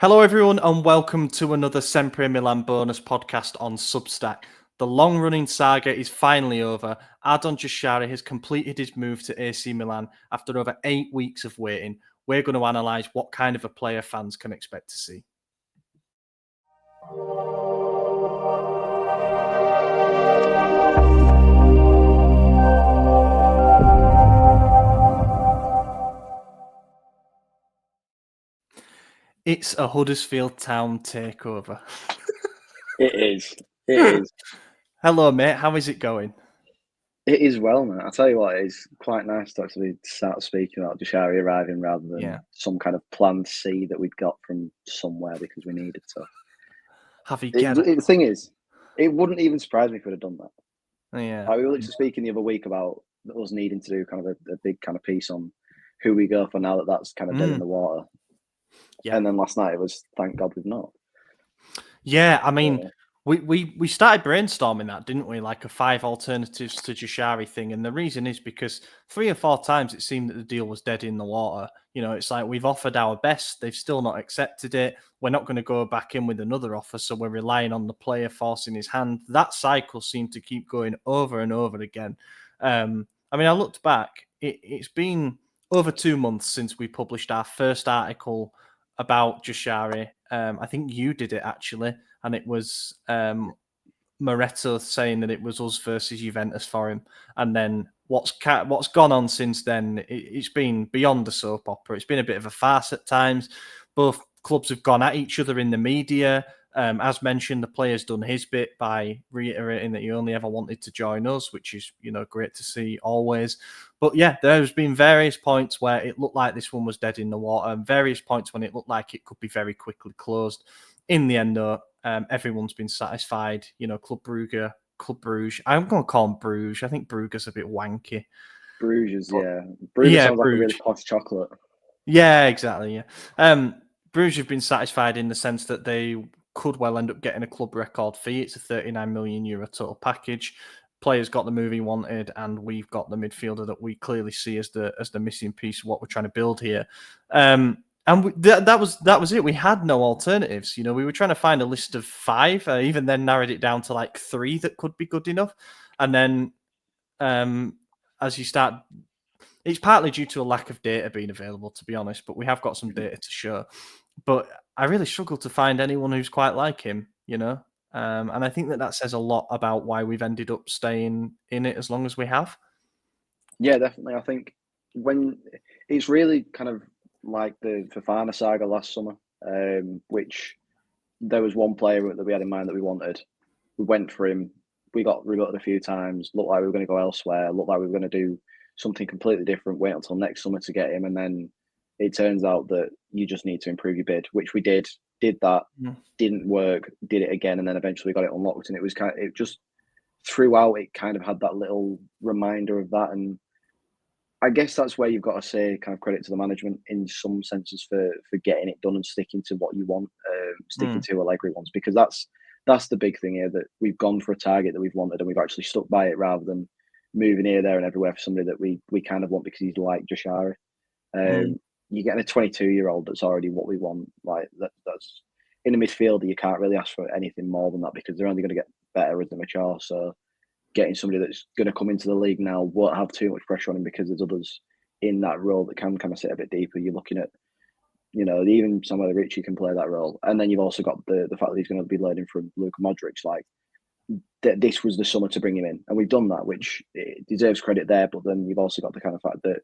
Hello, everyone, and welcome to another Sempre Milan bonus podcast on Substack. The long-running saga is finally over. Ardon Jashari has completed his move to AC Milan after over 8 weeks of waiting. We're going to analyse what kind of a player fans can expect to see. It's a Huddersfield Town takeover. It is. It is. Hello, mate. How is it going? It is well, man. I'll tell you what, it's quite nice to actually start speaking about Jashari arriving rather than some kind of planned C that we'd got from somewhere because we needed to. Have you get it? The thing is, it wouldn't even surprise me if we'd have done that. Yeah. We were literally speaking the other week about us needing to do kind of a big kind of piece on who we go for now that that's kind of dead in the water. Yeah. And then last night it was, thank God we've not. Yeah, I mean, we started brainstorming that, didn't we? Like a 5 alternatives to Jashari thing. And the reason is because 3 or 4 times it seemed that the deal was dead in the water. You know, it's like we've offered our best. They've still not accepted it. We're not going to go back in with another offer. So we're relying on the player forcing his hand. That cycle seemed to keep going over and over again. I mean, I looked back. It's been over 2 months since we published our first article about Jashari. I think you did it actually, and it was Moretto saying that it was us versus Juventus for him. And then what's gone on since then? It's been beyond the soap opera. It's been a bit of a farce at times. Both clubs have gone at each other in the media. As mentioned, the player's done his bit by reiterating that he only ever wanted to join us, which is, great to see always. But yeah, there's been various points where it looked like this one was dead in the water, and various points when it looked like it could be very quickly closed. In the end, though, everyone's been satisfied. Club Bruges. I'm going to call them Bruges. I think Bruges a bit wanky. Bruges, yeah. Bruges sounds like a really posh chocolate. Yeah, exactly. Yeah. Bruges have been satisfied in the sense that they could well end up getting a club record fee. It's a 39 million euro total package. Players got the move he wanted, and we've got the midfielder that we clearly see as the missing piece of what we're trying to build here. And that was it. We had no alternatives. We were trying to find a list of 5. Even then, narrowed it down to like 3 that could be good enough. And then, as you start. It's partly due to a lack of data being available, to be honest, but we have got some data to show. But I really struggle to find anyone who's quite like him, and I think that says a lot about why we've ended up staying in it as long as we have. Yeah, definitely. I think when it's really kind of like the Fofana saga last summer, which there was one player that we had in mind that we wanted. We went for him. We got rebutted a few times. Looked like we were going to go elsewhere. Looked like we were going to do something completely different. Wait until next summer to get him, and then it turns out that you just need to improve your bid, which we did. Did that, didn't work. Did it again, and then eventually got it unlocked. And it was it just throughout. It kind of had that little reminder of that, and I guess that's where you've got to say kind of credit to the management in some senses for getting it done and sticking to what you want, sticking to Allegri wants, because that's the big thing here, that we've gone for a target that we've wanted and we've actually stuck by it rather than moving here, there and everywhere for somebody that we kind of want because he's like Jashari. You're getting a 22-year-old that's already what we want. Like that's in a midfielder, you can't really ask for anything more than that because they're only going to get better as they mature. So getting somebody that's going to come into the league now won't have too much pressure on him because there's others in that role that can kind of sit a bit deeper. You're looking at, even somewhere Richie can play that role. And then you've also got the fact that he's going to be learning from Luka Modric. Like, this was the summer to bring him in. And we've done that, which deserves credit there. But then you've also got the kind of fact that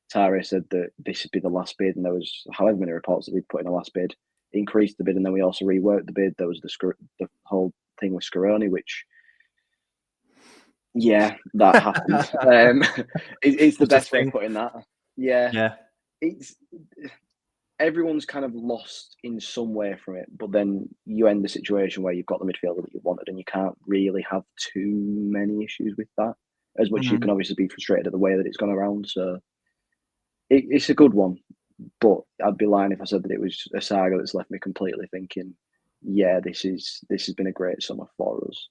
Tare said that this would be the last bid. And there was however many reports that we'd put in a last bid, increased the bid. And then we also reworked the bid. There was the whole thing with Scaroni, which... Yeah, that happened. It's the best way of putting that. Yeah. It's everyone's kind of lost in some way from it, but then you end the situation where you've got the midfielder that you wanted, and you can't really have too many issues with that. As much as you can obviously be frustrated at the way that it's gone around. So it's a good one, but I'd be lying if I said that it was a saga that's left me completely thinking, yeah, this has been a great summer for us.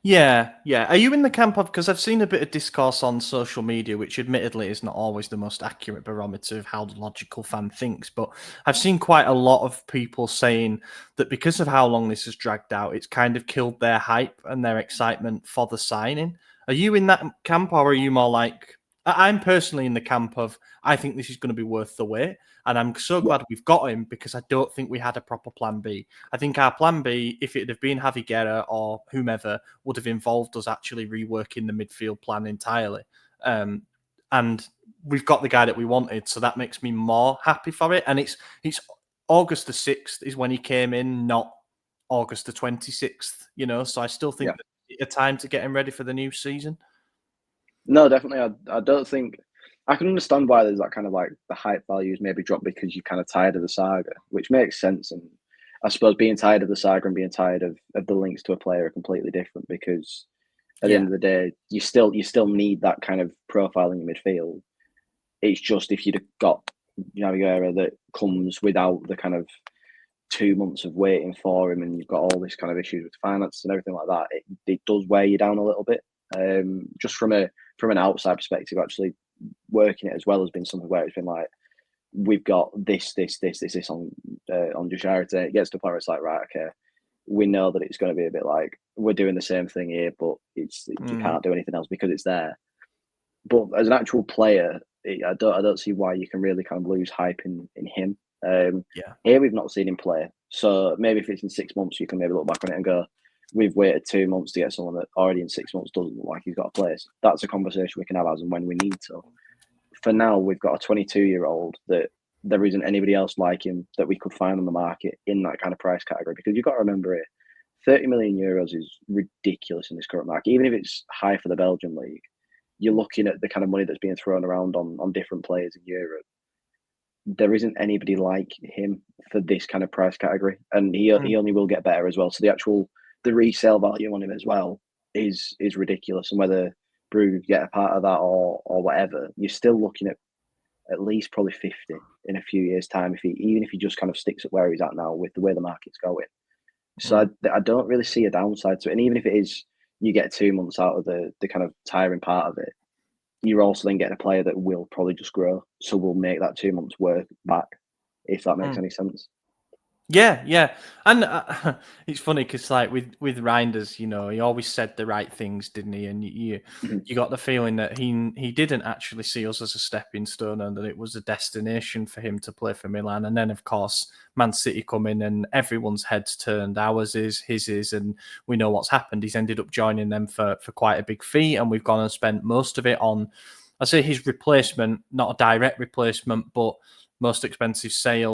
Yeah, yeah. Are you in the camp of, because I've seen a bit of discourse on social media, which admittedly is not always the most accurate barometer of how the logical fan thinks, but I've seen quite a lot of people saying that because of how long this has dragged out, it's kind of killed their hype and their excitement for the signing. Are you in that camp, or are you more like, I'm personally in the camp of, I think this is going to be worth the wait, and I'm so glad we've got him because I don't think we had a proper plan B. I think our plan B, if it had been Javi Guerra or whomever, would have involved us actually reworking the midfield plan entirely. And we've got the guy that we wanted, so that makes me more happy for it. And it's August the 6th is when he came in, not August the 26th, so I still think Yeah. that a time to get him ready for the new season. No, definitely. I don't think I can understand why there's that kind of like the hype values maybe drop because you're kind of tired of the saga, which makes sense. And I suppose being tired of the saga and being tired of the links to a player are completely different because at the Yeah. end of the day, you still need that kind of profile in your midfield. It's just if you'd have got Javiera that comes without the kind of 2 months of waiting for him, and you've got all this kind of issues with finance and everything like that, it does weigh you down a little bit. Just from an outside perspective, actually working it as well has been something where it's been like we've got this on Jashari today. It gets to the point where it's like, right, okay, we know that it's going to be a bit like we're doing the same thing here, but you can't do anything else because it's there. But as an actual player, I don't see why you can really kind of lose hype in him. Yeah. Here we've not seen him play, so maybe if it's in 6 months, you can maybe look back on it and go, "We've waited 2 months to get someone that already in 6 months doesn't look like he's got a place." That's a conversation we can have as and when we need to. For now, we've got a 22-year-old that there isn't anybody else like him that we could find on the market in that kind of price category. Because you've got to remember it, 30 million euros is ridiculous in this current market, even if it's high for the Belgian league. You're looking at the kind of money that's being thrown around on different players in Europe. There isn't anybody like him for this kind of price category, and he only will get better as well. So the resale value on him as well is ridiculous. And whether Brugge get a part of that or whatever, you're still looking at least probably 50 in a few years' time even if he just kind of sticks at where he's at now with the way the market's going. So I don't really see a downside to it. And even if it is you get 2 months out of the kind of tiring part of it, you're also then getting a player that will probably just grow. So we'll make that 2 months work back, if that makes any sense. Yeah, yeah, and it's funny because, like with Reinders, he always said the right things, didn't he? And you got the feeling that he didn't actually see us as a stepping stone, and that it was a destination for him to play for Milan. And then, of course, Man City come in, and everyone's heads turned. Ours is, his is, and we know what's happened. He's ended up joining them for quite a big fee, and we've gone and spent most of it on, I say, his replacement, not a direct replacement, but most expensive sale.